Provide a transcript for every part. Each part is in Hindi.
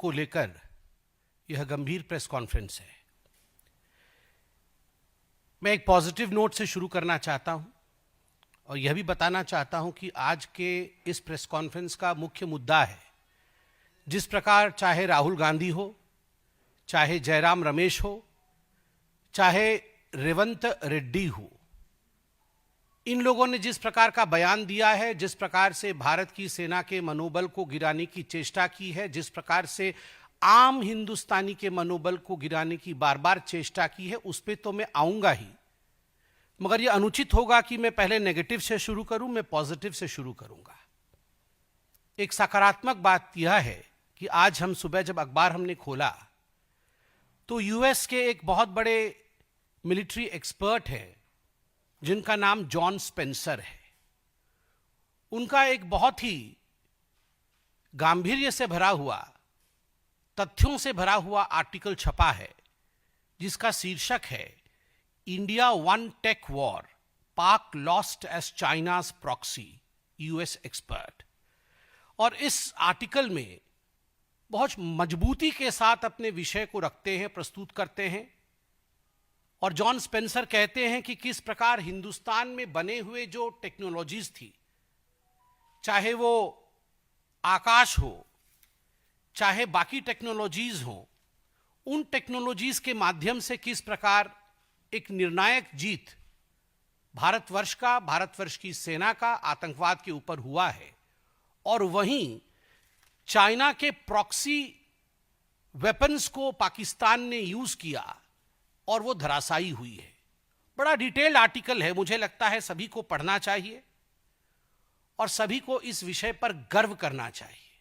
को लेकर यह गंभीर प्रेस कॉन्फ्रेंस है। मैं एक पॉजिटिव नोट से शुरू करना चाहता हूं और यह भी बताना चाहता हूं कि आज के इस प्रेस कॉन्फ्रेंस का मुख्य मुद्दा है, जिस प्रकार चाहे राहुल गांधी हो, चाहे जयराम रमेश हो, चाहे रेवंत रेड्डी हो, इन लोगों ने जिस प्रकार का बयान दिया है, जिस प्रकार से भारत की सेना के मनोबल को गिराने की चेष्टा की है, जिस प्रकार से आम हिंदुस्तानी के मनोबल को गिराने की बार बार चेष्टा की है, उस पे तो मैं आऊंगा ही, मगर यह अनुचित होगा कि मैं पहले नेगेटिव से शुरू करूं। मैं पॉजिटिव से शुरू करूंगा। एक सकारात्मक बात यह है कि आज हम सुबह जब अखबार हमने खोला तो यूएस के एक बहुत बड़े मिलिट्री एक्सपर्ट हैं जिनका नाम जॉन स्पेंसर है। उनका एक बहुत ही गांभीर्य से भरा हुआ, तथ्यों से भरा हुआ आर्टिकल छपा है, जिसका शीर्षक है India one tech war, Pak lost as China's proxy, US expert. और इस आर्टिकल में बहुत मजबूती के साथ अपने विषय को रखते हैं, प्रस्तुत करते हैं। और जॉन स्पेंसर कहते हैं कि किस प्रकार हिंदुस्तान में बने हुए जो टेक्नोलॉजीज थी, चाहे वो आकाश हो, चाहे बाकी टेक्नोलॉजीज हो, उन टेक्नोलॉजीज के माध्यम से किस प्रकार एक निर्णायक जीत भारतवर्ष का, भारतवर्ष की सेना का आतंकवाद के ऊपर हुआ है। और वहीं चाइना के प्रॉक्सी वेपन्स को पाकिस्तान ने यूज किया और वो धराशायी हुई है। बड़ा डिटेल्ड आर्टिकल है, मुझे लगता है सभी को पढ़ना चाहिए और सभी को इस विषय पर गर्व करना चाहिए।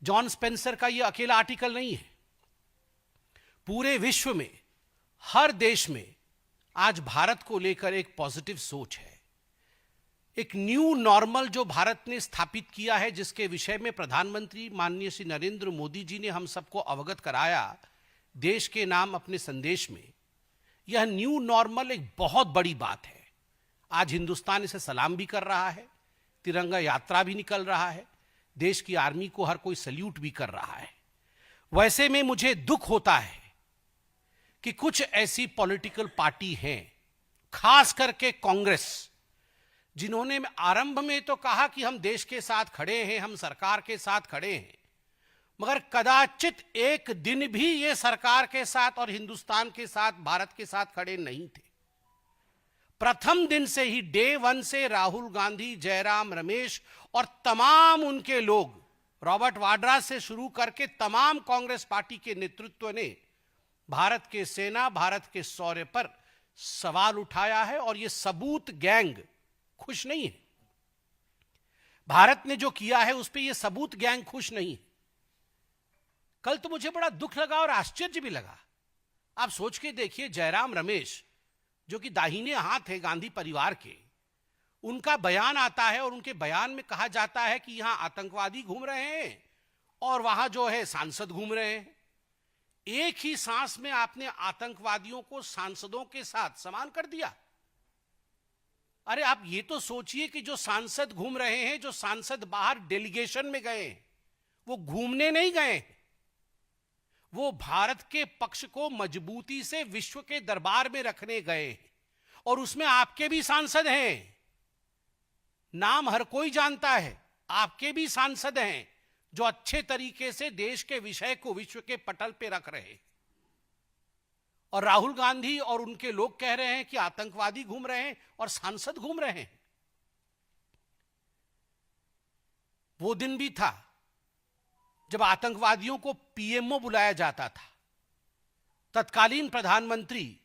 जॉन स्पेंसर का यह अकेला आर्टिकल नहीं है। पूरे विश्व में, हर देश में आज भारत को लेकर एक पॉजिटिव सोच है। एक न्यू नॉर्मल जो भारत ने स्थापित किया है, जिसके विषय में प्रधानमंत्री माननीय श्री नरेंद्र मोदी जी ने हम सबको अवगत कराया देश के नाम अपने संदेश में। यह न्यू नॉर्मल एक बहुत बड़ी बात है। आज हिंदुस्तान इसे सलाम भी कर रहा है, तिरंगा यात्रा भी निकल रहा है, देश की आर्मी को हर कोई सल्यूट भी कर रहा है। वैसे में मुझे दुख होता है कि कुछ ऐसी पॉलिटिकल पार्टी हैं, खास करके कांग्रेस, जिन्होंने आरंभ में तो कहा कि हम देश के साथ खड़े हैं, हम सरकार के साथ खड़े हैं, मगर कदाचित एक दिन भी ये सरकार के साथ और हिंदुस्तान के साथ, भारत के साथ खड़े नहीं थे। प्रथम दिन से ही, डे वन से राहुल गांधी, जयराम रमेश और तमाम उनके लोग, रॉबर्ट वाड्रा से शुरू करके तमाम कांग्रेस पार्टी के नेतृत्व ने भारत के सेना, भारत के शौर्य पर सवाल उठाया है। और यह सबूत गैंग खुश नहीं है। भारत ने जो किया है उस पर यह सबूत गैंग खुश नहीं है। कल तो मुझे बड़ा दुख लगा और आश्चर्य भी लगा। आप सोच के देखिए, जयराम रमेश जो कि दाहिने हाथ है गांधी परिवार के, उनका बयान आता है और उनके बयान में कहा जाता है कि यहां आतंकवादी घूम रहे हैं और वहां जो है सांसद घूम रहे हैं। एक ही सांस में आपने आतंकवादियों को सांसदों के साथ समान कर दिया। अरे आप ये तो सोचिए कि जो सांसद घूम रहे हैं, जो सांसद बाहर डेलीगेशन में गए हैं, वो घूमने नहीं गए, वो भारत के पक्ष को मजबूती से विश्व के दरबार में रखने गए। और उसमें आपके भी सांसद हैं, नाम हर कोई जानता है, आपके भी सांसद हैं जो अच्छे तरीके से देश के विषय को विश्व के पटल पे रख रहे हैं। और राहुल गांधी और उनके लोग कह रहे हैं कि आतंकवादी घूम रहे हैं और सांसद घूम रहे हैं। वो दिन भी था जब आतंकवादियों को पीएमओ बुलाया जाता था। तत्कालीन प्रधानमंत्री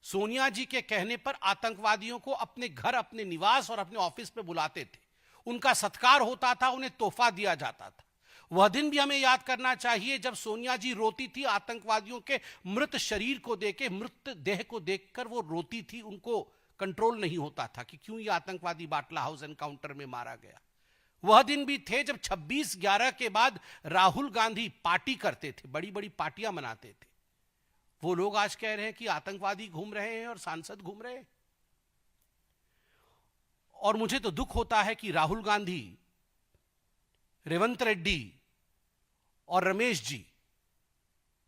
सोनिया जी के कहने पर आतंकवादियों को अपने घर, अपने निवास और अपने ऑफिस पे बुलाते थे। उनका सत्कार होता था, उन्हें तोहफा दिया जाता था। वह दिन भी हमें याद करना चाहिए जब सोनिया जी रोती थी आतंकवादियों के मृत शरीर को देख, मृत देह को देखकर वो रोती थी। उनको कंट्रोल नहीं होता था कि क्यों ये आतंकवादी बाटला हाउस एनकाउंटर में मारा गया। वह दिन भी थे जब 26/11 के बाद राहुल गांधी पार्टी करते थे, बड़ी बड़ी पार्टियां मनाते थे। वो लोग आज कह रहे हैं कि आतंकवादी घूम रहे हैं और सांसद घूम रहे हैं। और मुझे तो दुख होता है कि राहुल गांधी, रेवंत रेड्डी और रमेश जी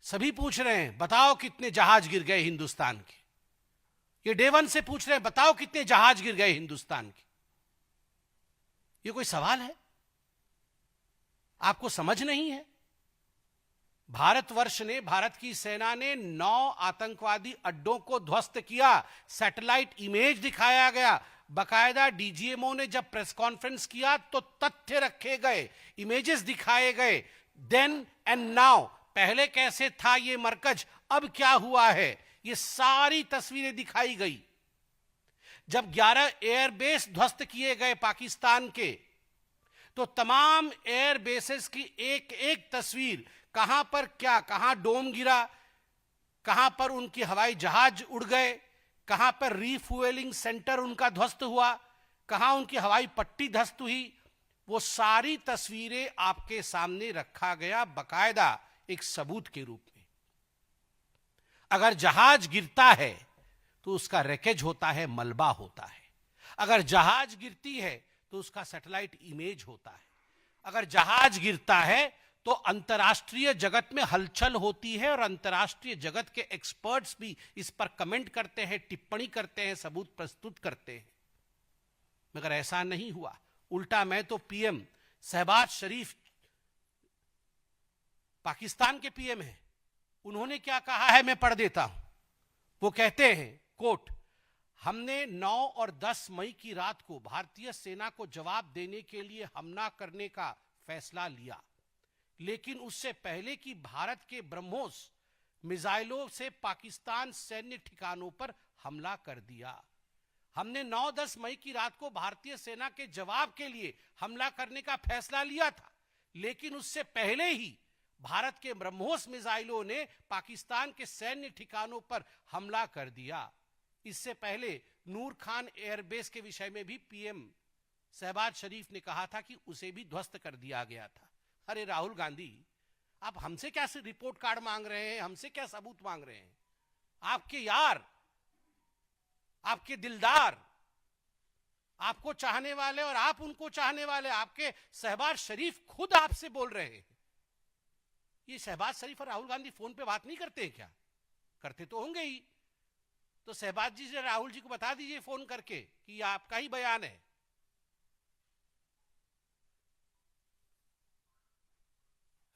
सभी पूछ रहे हैं बताओ कितने जहाज गिर गए हिंदुस्तान के। ये डे वन से पूछ रहे हैं बताओ कितने जहाज गिर गए हिंदुस्तान के। ये कोई सवाल है? आपको समझ नहीं है? भारतवर्ष ने, भारत की सेना ने 9 आतंकवादी अड्डों को ध्वस्त किया। सैटेलाइट इमेज दिखाया गया। बकायदा डीजीएमओ ने जब प्रेस कॉन्फ्रेंस किया तो तथ्य रखे गए, इमेजेस दिखाए गए। देन एंड नाउ, पहले कैसे था ये मरकज, अब क्या हुआ है, ये सारी तस्वीरें दिखाई गई। जब 11 एयरबेस ध्वस्त किए गए पाकिस्तान के, तो तमाम एयर बेसेस की एक एक तस्वीर, कहां पर क्या, कहां डोम गिरा, कहां पर उनकी हवाई जहाज उड़ गए, कहां पर रीफ्यूएलिंग सेंटर उनका ध्वस्त हुआ, कहां उनकी हवाई पट्टी ध्वस्त हुई, वो सारी तस्वीरें आपके सामने रखा गया बकायदा एक सबूत के रूप में। अगर जहाज गिरता है तो उसका रैकेज होता है, मलबा होता है। अगर जहाज गिरती है तो उसका सैटेलाइट इमेज होता है। अगर जहाज गिरता है तो अंतर्राष्ट्रीय जगत में हलचल होती है और अंतर्राष्ट्रीय जगत के एक्सपर्ट्स भी इस पर कमेंट करते हैं, टिप्पणी करते हैं, सबूत प्रस्तुत करते हैं। मगर ऐसा नहीं हुआ। उल्टा मैं तो पीएम शहबाज शरीफ, पाकिस्तान के पीएम हैं, उन्होंने क्या कहा है मैं पढ़ देता हूं। वो कहते हैं, कोट, हमने 9 और 10 मई की रात को भारतीय सेना को जवाब देने के लिए हमला करने का फैसला लिया, लेकिन उससे पहले कि भारत के ब्रह्मोस मिसाइलों से पाकिस्तान सैन्य ठिकानों पर हमला कर दिया। हमने 9-10 मई की रात को भारतीय सेना के जवाब के लिए हमला करने का फैसला लिया था, लेकिन उससे पहले ही भारत के ब्रह्मोस मिसाइलों ने पाकिस्तान के सैन्य ठिकानों पर हमला कर दिया। इससे पहले नूर खान एयरबेस के विषय में भी पीएम शहबाज शरीफ ने कहा था कि उसे भी ध्वस्त कर दिया गया था। अरे राहुल गांधी, आप हमसे क्या रिपोर्ट कार्ड मांग रहे हैं, हमसे क्या सबूत मांग रहे हैं? आपके यार, आपके दिलदार, आपको चाहने वाले और आप उनको चाहने वाले, आपके शहबाज शरीफ खुद आपसे बोल रहे हैं। ये शहबाज शरीफ और राहुल गांधी फोन पे बात नहीं करते हैं क्या? करते तो होंगे ही। तो शहबाज जी से राहुल जी को बता दीजिए फोन करके कि ये आपका ही बयान है।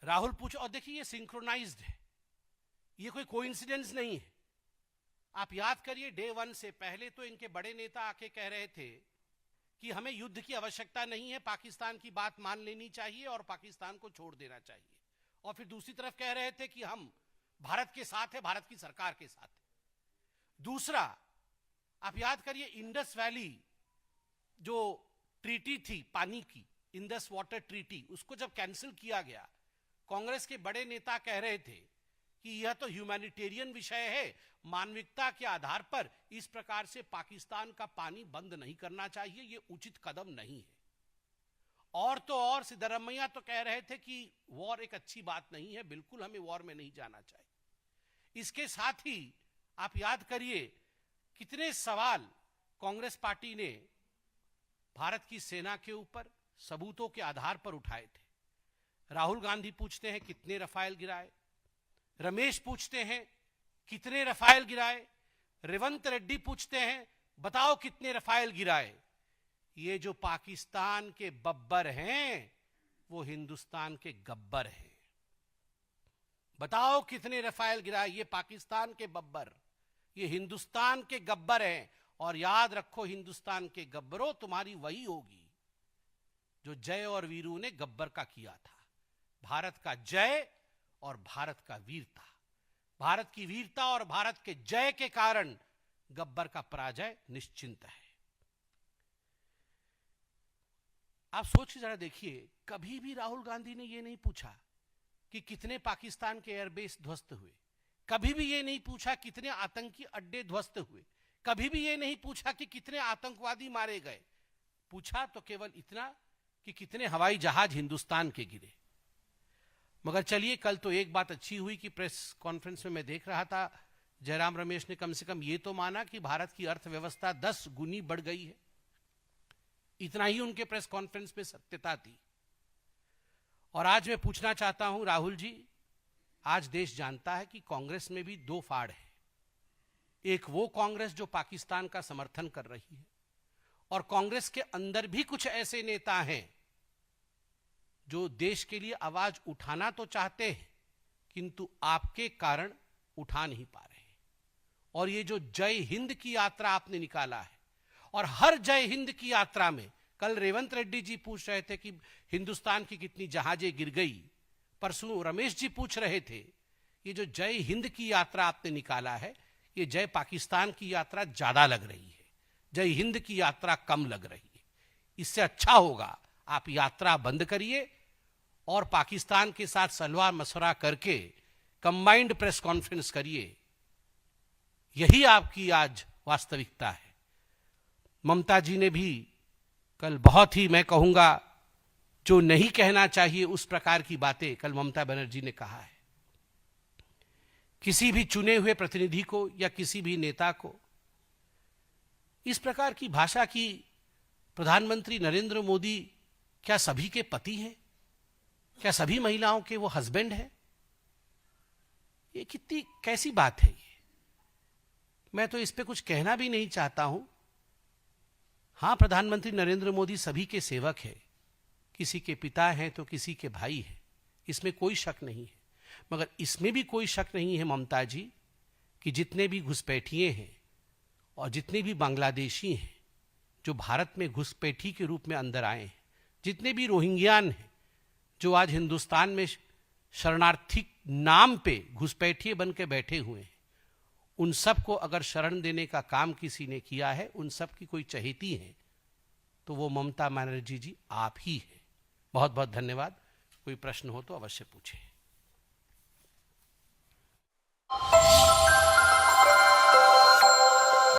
राहुल पूछो, और देखिए ये सिंक्रोनाइज्ड है, ये कोई कोइंसिडेंस नहीं है। आप याद करिए, डे वन से पहले तो इनके बड़े नेता आके कह रहे थे कि हमें युद्ध की आवश्यकता नहीं है, पाकिस्तान की बात मान लेनी चाहिए और पाकिस्तान को छोड़ देना चाहिए। और फिर दूसरी तरफ कह रहे थे कि हम भारत के साथ है, भारत की सरकार के साथ है। दूसरा, आप याद करिए, इंडस वैली जो ट्रीटी थी पानी की, इंडस वाटर ट्रीटी, उसको जब कैंसिल किया गया, कांग्रेस के बड़े नेता कह रहे थे कि यह तो ह्यूमैनिटेरियन विषय है, मानविकता के आधार पर इस प्रकार से पाकिस्तान का पानी बंद नहीं करना चाहिए, यह उचित कदम नहीं है। और तो और सिद्धरमैया तो कह रहे थे कि वॉर एक अच्छी बात नहीं है, बिल्कुल हमें वॉर में नहीं जाना चाहिए। इसके साथ ही आप याद करिए कितने सवाल कांग्रेस पार्टी ने भारत की सेना के ऊपर सबूतों के आधार पर उठाए थे। राहुल गांधी पूछते हैं कितने रफाल गिराए, रमेश पूछते हैं कितने रफाल गिराए, रेवंत रेड्डी पूछते हैं बताओ कितने रफाल गिराए। ये जो पाकिस्तान के बब्बर हैं वो हिंदुस्तान के गब्बर हैं। बताओ कितने रफाल गिराए, ये पाकिस्तान के बब्बर, ये हिंदुस्तान के गब्बर हैं। और याद रखो, हिंदुस्तान के गब्बरों, तुम्हारी वही होगी जो जय और वीरू ने गब्बर का किया था। भारत का जय और भारत का वीरता, भारत की वीरता और भारत के जय के कारण गब्बर का पराजय निश्चिंत है। आप सोच के जरा देखिए, कभी भी राहुल गांधी ने यह नहीं पूछा कि कितने पाकिस्तान के एयरबेस ध्वस्त हुए, कभी भी यह नहीं पूछा कितने आतंकी अड्डे ध्वस्त हुए, कभी भी यह नहीं पूछा कि कितने आतंकवादी मारे गए। पूछा तो केवल इतना कि कितने हवाई जहाज हिंदुस्तान के गिरे। मगर चलिए, कल तो एक बात अच्छी हुई कि प्रेस कॉन्फ्रेंस में मैं देख रहा था, जयराम रमेश ने कम से कम ये तो माना कि भारत की अर्थव्यवस्था 10 गुनी बढ़ गई है। इतना ही उनके प्रेस कॉन्फ्रेंस में सत्यता थी। और आज मैं पूछना चाहता हूं राहुल जी, आज देश जानता है कि कांग्रेस में भी दो फाड़ है। एक वो कांग्रेस जो पाकिस्तान का समर्थन कर रही है, और कांग्रेस के अंदर भी कुछ ऐसे नेता हैं जो देश के लिए आवाज उठाना तो चाहते हैं किंतु आपके कारण उठा नहीं पा रहे हैं। और ये जो जय हिंद की यात्रा आपने निकाला है, और हर जय हिंद की यात्रा में, कल रेवंत रेड्डी जी पूछ रहे थे कि हिंदुस्तान की कितनी जहाजें गिर गई, परसों रमेश जी पूछ रहे थे, ये जो जय हिंद की यात्रा आपने निकाला है, ये जय पाकिस्तान की यात्रा ज्यादा लग रही है, जय हिंद की यात्रा कम लग रही है। इससे अच्छा होगा आप यात्रा बंद करिए और पाकिस्तान के साथ सलाह मशवरा करके कंबाइंड प्रेस कॉन्फ्रेंस करिए। यही आपकी आज वास्तविकता है। ममता जी ने भी कल बहुत ही, मैं कहूंगा, जो नहीं कहना चाहिए उस प्रकार की बातें कल ममता बनर्जी ने कहा है। किसी भी चुने हुए प्रतिनिधि को या किसी भी नेता को इस प्रकार की भाषा की, प्रधानमंत्री नरेंद्र मोदी क्या सभी के पति हैं? क्या सभी महिलाओं के वो हस्बैंड हैं? ये कितनी कैसी बात है ये? मैं तो इस पे कुछ कहना भी नहीं चाहता हूं। हां, प्रधानमंत्री नरेंद्र मोदी सभी के सेवक हैं, किसी के पिता हैं तो किसी के भाई हैं, इसमें कोई शक नहीं है। मगर इसमें भी कोई शक नहीं है ममता जी कि जितने भी घुसपैठिए हैं और जितने भी बांग्लादेशी हैं जो भारत में घुसपैठी के रूप में अंदर आए हैं, जितने भी रोहिंग्यान हैं जो आज हिंदुस्तान में शरणार्थी नाम पे घुसपैठिए बन के बैठे हुए हैं, उन सब को अगर शरण देने का काम किसी ने किया है, उन सब की कोई चहेती है, तो वो ममता बनर्जी जी आप ही हैं। बहुत बहुत धन्यवाद। कोई प्रश्न हो तो अवश्य पूछें।